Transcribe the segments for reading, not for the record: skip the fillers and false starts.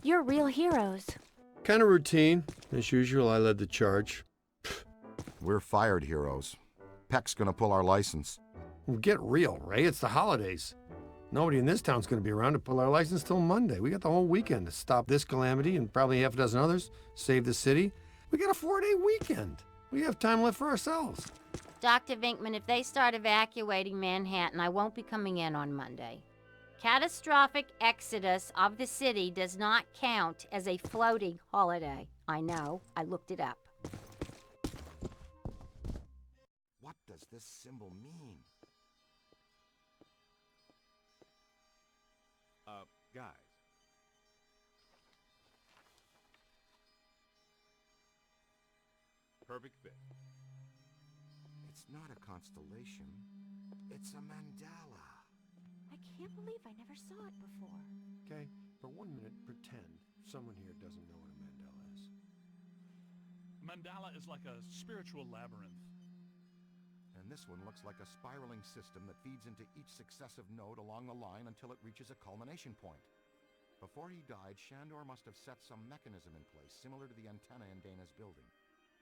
You're real heroes. Kind of routine. As usual, I led the charge. We're fired heroes. Peck's gonna pull our license. Well, get real, Ray. It's the holidays. Nobody in this town's going to be around to pull our license till Monday. We got the whole weekend to stop this calamity and probably half a dozen others, save the city. We got a 4-day weekend. We have time left for ourselves. Dr. Venkman, if they start evacuating Manhattan, I won't be coming in on Monday. Catastrophic exodus of the city does not count as a floating holiday. I know. I looked it up. What does this symbol mean? Guys. Perfect fit. It's not a constellation. It's a mandala. I can't believe I never saw it before. Okay, for 1 minute, pretend someone here doesn't know what a mandala is. Mandala is like a spiritual labyrinth. And this one looks like a spiraling system that feeds into each successive node along the line until it reaches a culmination point. Before he died, Shandor must have set some mechanism in place, similar to the antenna in Dana's building.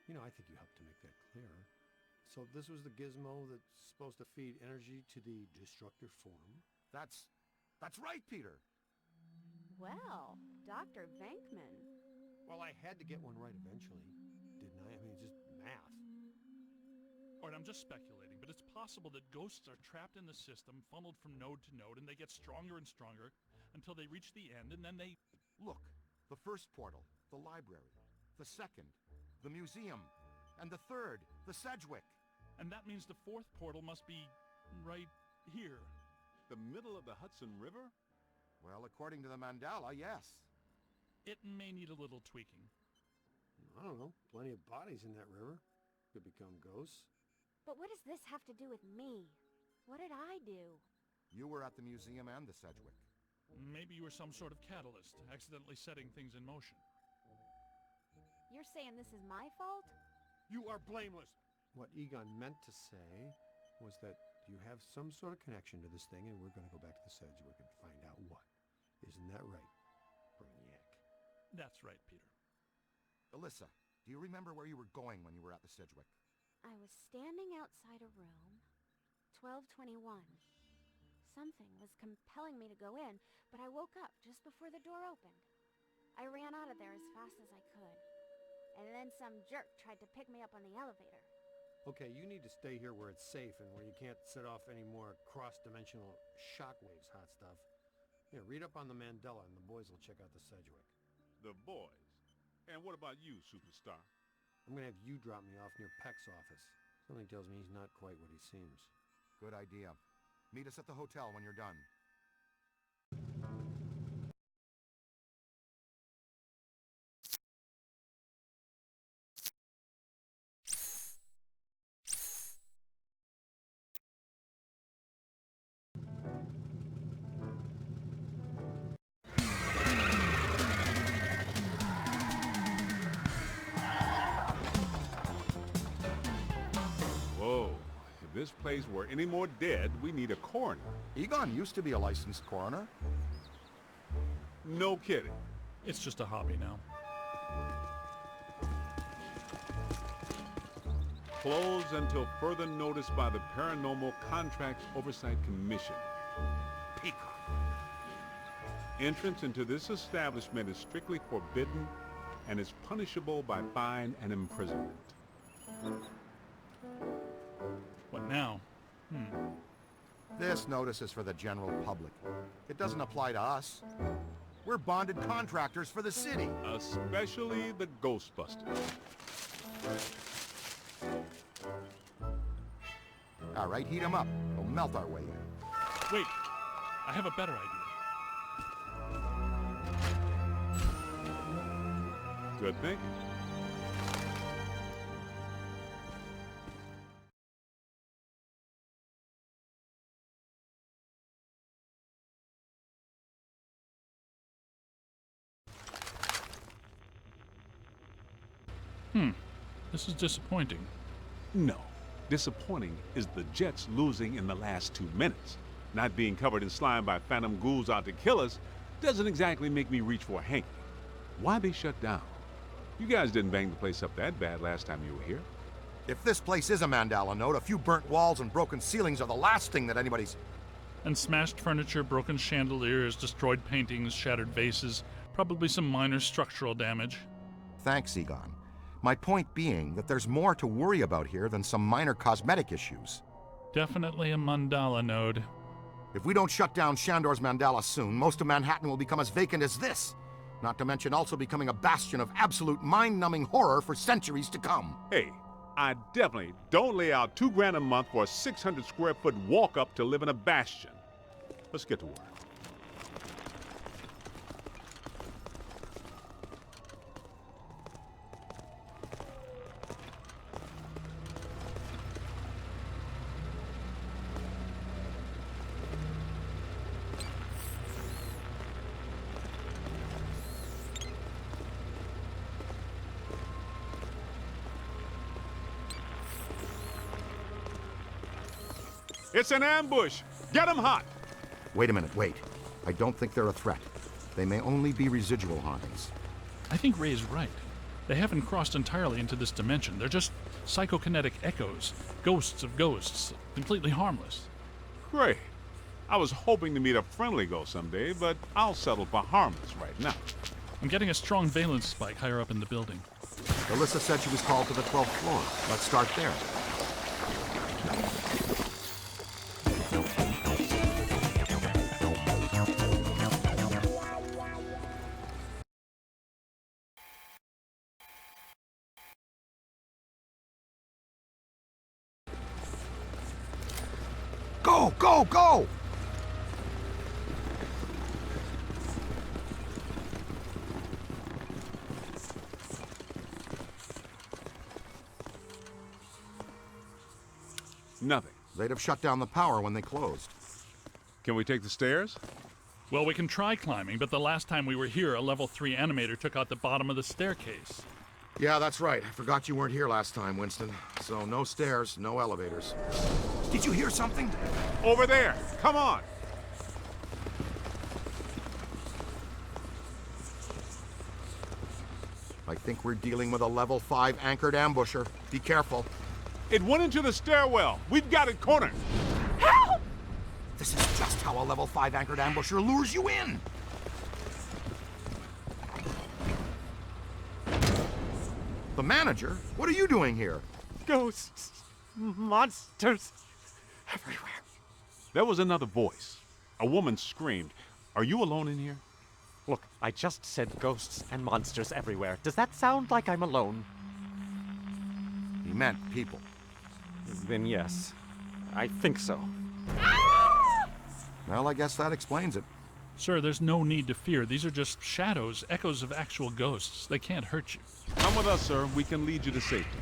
You know, I think you helped to make that clear. So this was the gizmo that's supposed to feed energy to the destructor form? That's right, Peter! Well, Dr. Venkman. Well, I had to get one right eventually, didn't I? I mean, it's just math. All right, I'm just speculating, but it's possible that ghosts are trapped in the system, funneled from node to node, and they get stronger and stronger until they reach the end, and then they... Look, the first portal, the library. The second, the museum. And the third, the Sedgewick. And that means the fourth portal must be right here. The middle of the Hudson River? Well, according to the mandala, yes. It may need a little tweaking. I don't know. Plenty of bodies in that river. Could become ghosts. But what does this have to do with me? What did I do? You were at the museum and the Sedgewick. Maybe you were some sort of catalyst, accidentally setting things in motion. You're saying this is my fault? You are blameless. What Egon meant to say was that you have some sort of connection to this thing, and we're going to go back to the Sedgewick and find out what. Isn't that right, Brainiac? That's right, Peter. Alyssa, do you remember where you were going when you were at the Sedgewick? I was standing outside a room, 1221. Something was compelling me to go in, but I woke up just before the door opened. I ran out of there as fast as I could. And then some jerk tried to pick me up on the elevator. Okay, you need to stay here where it's safe and where you can't set off any more cross-dimensional shockwaves, hot stuff. Here, read up on the mandala and the boys will check out the Sedgewick. The boys. And what about you, superstar? I'm gonna have you drop me off near Peck's office. Something tells me he's not quite what he seems. Good idea. Meet us at the hotel when you're done. Whoa. If this place were any more dead, we need a coroner. Egon used to be a licensed coroner. No kidding. It's just a hobby now. Closed until further notice by the Paranormal Contracts Oversight Commission. Peacock. Entrance into this establishment is strictly forbidden and is punishable by fine and imprisonment. What now? This notice is for the general public. It doesn't apply to us. We're bonded contractors for the city. Especially the Ghostbusters. All right, heat 'em up. We'll melt our way in. Wait, I have a better idea. Good thinking. This is disappointing. No. Disappointing is the Jets losing in the last 2 minutes. Not being covered in slime by phantom ghouls out to kill us doesn't exactly make me reach for a hanky. Why they shut down? You guys didn't bang the place up that bad last time you were here. If this place is a Mandala node, a few burnt walls and broken ceilings are the last thing that anybody's... And smashed furniture, broken chandeliers, destroyed paintings, shattered vases, probably some minor structural damage. Thanks, Egon. My point being that there's more to worry about here than some minor cosmetic issues. Definitely a mandala node. If we don't shut down Shandor's Mandala soon, most of Manhattan will become as vacant as this. Not to mention also becoming a bastion of absolute mind-numbing horror for centuries to come. Hey, I definitely don't lay out $2 grand a month for a 600 square foot walk-up to live in a bastion. Let's get to work. It's an ambush! Get them hot! Wait a minute, wait. I don't think they're a threat. They may only be residual hauntings. I think Ray is right. They haven't crossed entirely into this dimension. They're just psychokinetic echoes, ghosts of ghosts, completely harmless. Great. I was hoping to meet a friendly ghost someday, but I'll settle for harmless right now. I'm getting a strong valence spike higher up in the building. Alyssa said she was called to the 12th floor. Let's start there. Go, go, go! Nothing. They'd have shut down the power when they closed. Can we take the stairs? Well, we can try climbing, but the last time we were here, a level 3 animator took out the bottom of the staircase. Yeah, that's right. I forgot you weren't here last time, Winston. So no stairs, no elevators. Did you hear something? Over there! Come on! I think we're dealing with a level 5 anchored ambusher. Be careful. It went into the stairwell. We've got it cornered. Help! This is just how a level 5 anchored ambusher lures you in. The manager? What are you doing here? Ghosts, monsters, everywhere. There was another voice. A woman screamed. Are you alone in here? Look, I just said ghosts and monsters everywhere. Does that sound like I'm alone? He meant people. Then yes, I think so. Well, I guess that explains it. Sir, there's no need to fear. These are just shadows, echoes of actual ghosts. They can't hurt you. Come with us, sir. We can lead you to safety.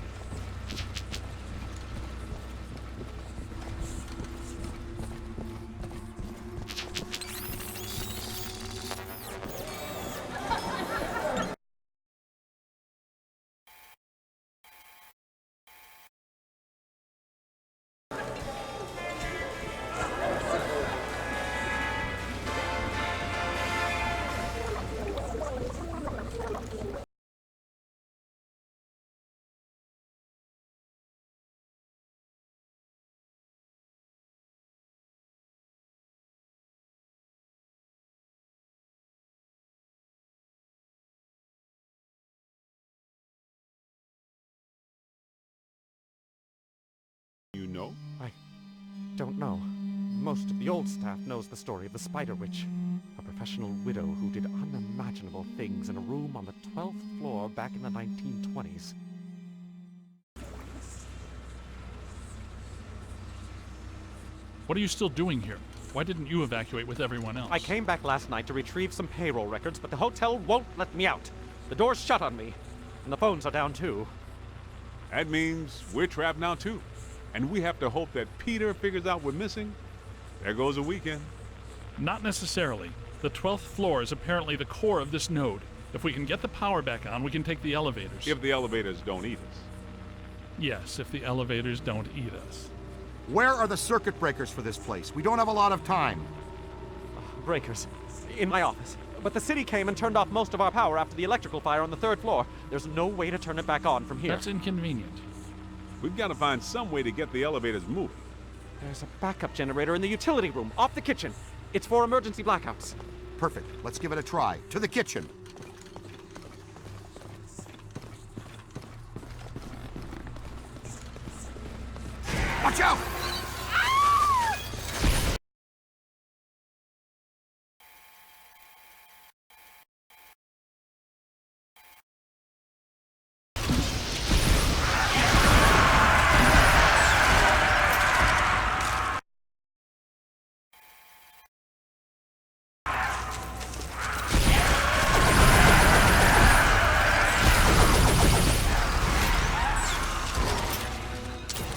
You know? I don't know. Most of the old staff knows the story of the Spider Witch, a professional widow who did unimaginable things in a room on the 12th floor back in the 1920s. What are you still doing here? Why didn't you evacuate with everyone else? I came back last night to retrieve some payroll records, but the hotel won't let me out. The door's shut on me, and the phones are down too. That means we're trapped now, too. And we have to hope that Peter figures out we're missing. There goes a weekend. Not necessarily. The 12th floor is apparently the core of this node. If we can get the power back on, we can take the elevators. If the elevators don't eat us. Yes, if the elevators don't eat us. Where are the circuit breakers for this place? We don't have a lot of time. Breakers. In my office. But the city came and turned off most of our power after the electrical fire on the 3rd floor. There's no way to turn it back on from here. That's inconvenient. We've got to find some way to get the elevators moving. There's a backup generator in the utility room, off the kitchen. It's for emergency blackouts. Perfect. Let's give it a try. To the kitchen. Watch out!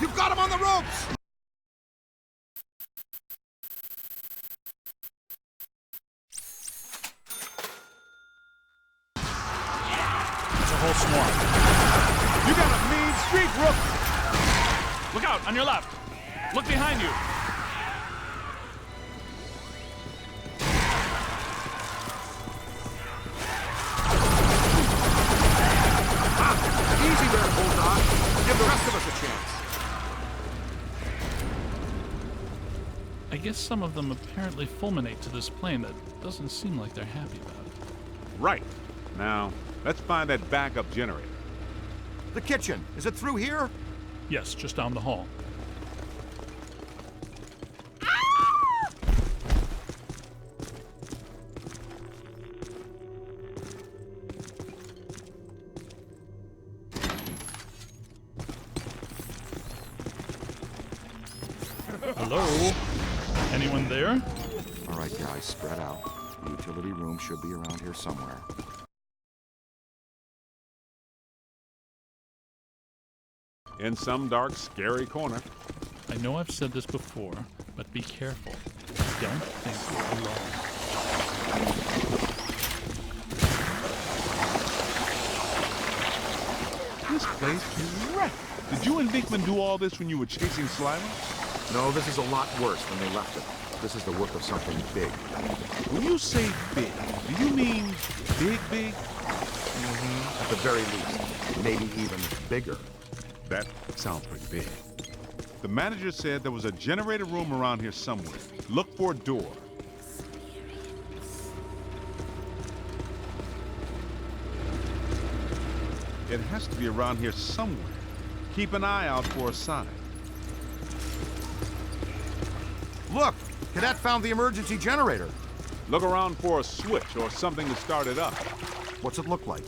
You've got him on the ropes! It's a whole swarm. You got a mean streak, Rook! Look out, on your left. Look behind you. Easy there, Bulldog. Give the rest of us a chance. I guess some of them apparently fulminate to this plane. That doesn't seem like they're happy about it. Right. Now, let's find that backup generator. The kitchen. Is it through here? Yes, just down the hall. Hello? Anyone there? All right, guys, spread out. The utility room should be around here somewhere. In some dark, scary corner. I know I've said this before, but be careful. Don't think you're alone. This place is wrecked. Did you and Venkman do all this when you were chasing Slimer? No, this is a lot worse when they left it. This is the work of something big. When you say big, do you mean big, big? At the very least. Maybe even bigger. That sounds pretty big. The manager said there was a generator room around here somewhere. Look for a door. It has to be around here somewhere. Keep an eye out for a sign. Look! Cadet found the emergency generator. Look around for a switch or something to start it up. What's it look like?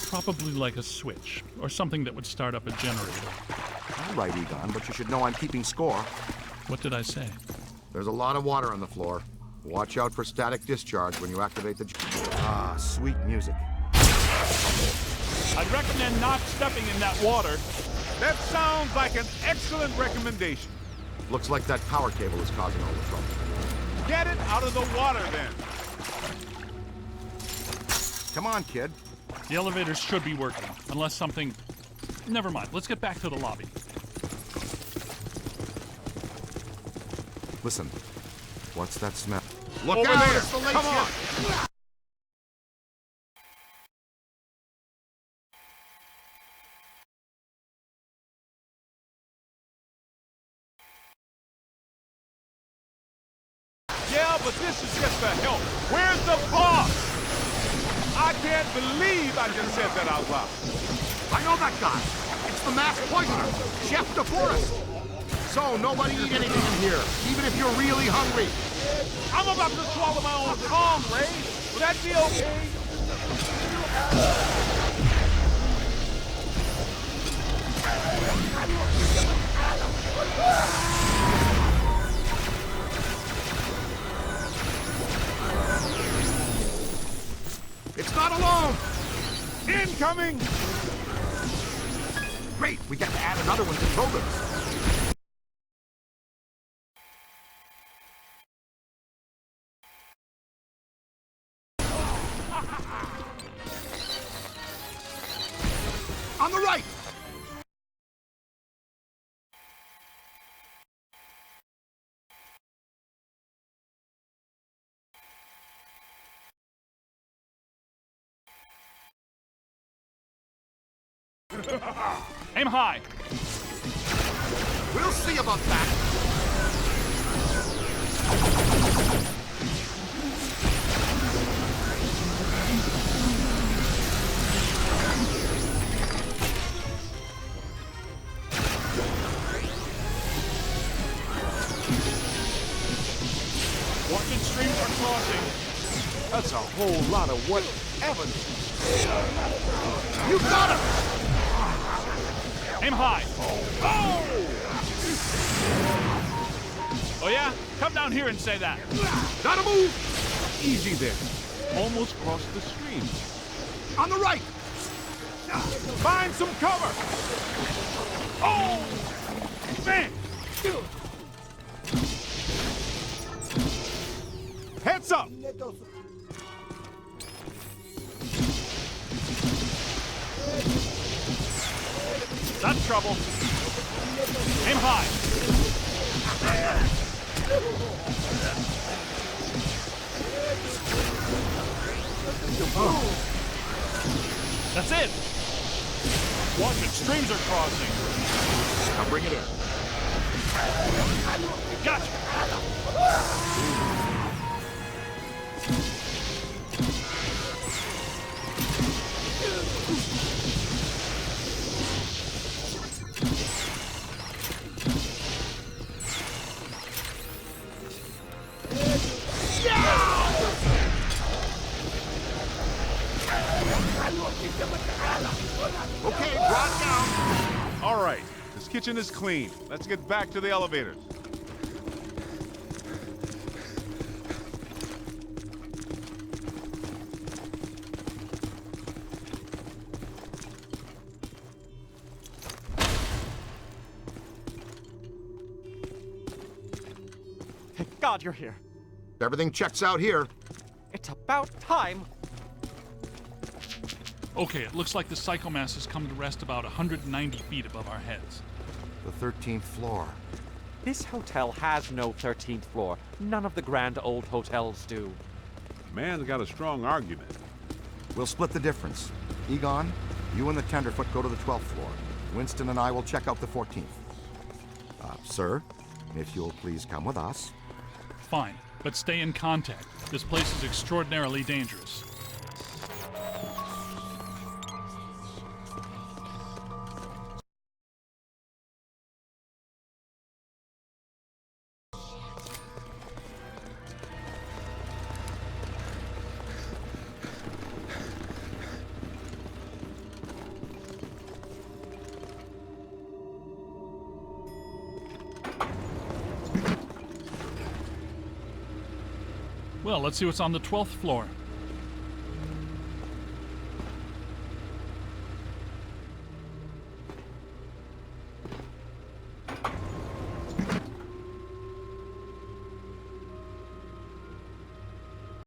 Probably like a switch, or something that would start up a generator. All right, Egon, but you should know I'm keeping score. What did I say? There's a lot of water on the floor. Watch out for static discharge when you activate the... Ah, sweet music. I'd recommend not stepping in that water. That sounds like an excellent recommendation. Looks like that power cable is causing all the trouble. Get it out of the water, then. Come on, kid. The elevators should be working, unless something... Never mind, let's get back to the lobby. Listen, what's that smell? Look Over out! there. It's the late Come on. shift. Yeah, but this is just a help. Where's the boss? I can't believe I just said that out loud. I know that guy. It's the masked poisoner, Chef DeForest. So, nobody eat anything in here, even if you're really hungry. I'm about to swallow my own tongue, Ray. Will that be okay? It's not alone. Incoming! Great, we got to add another one to Tobin's. On the right! Aim high. We'll see about that. Watching streams are crossing. That's a whole lot of whatever. You got him! Aim high. Oh yeah? Come down here and say that. Gotta move! Easy there. Almost crossed the stream. On the right! Find some cover! Oh! Man! Heads up! That's trouble. Aim high. That's it. Watch it. Streams are crossing. Now bring it in. Gotcha. Okay, brought down. All right, this kitchen is clean. Let's get back to the elevators. Thank God you're here. Everything checks out here. It's about time. Okay, it looks like the psychomass has come to rest about 190 feet above our heads. The 13th floor. This hotel has no 13th floor. None of the grand old hotels do. Man's got a strong argument. We'll split the difference. Egon, you and the Tenderfoot go to the 12th floor. Winston and I will check out the 14th. Sir, if you'll please come with us. Fine, but stay in contact. This place is extraordinarily dangerous. Well, let's see what's on the 12th floor.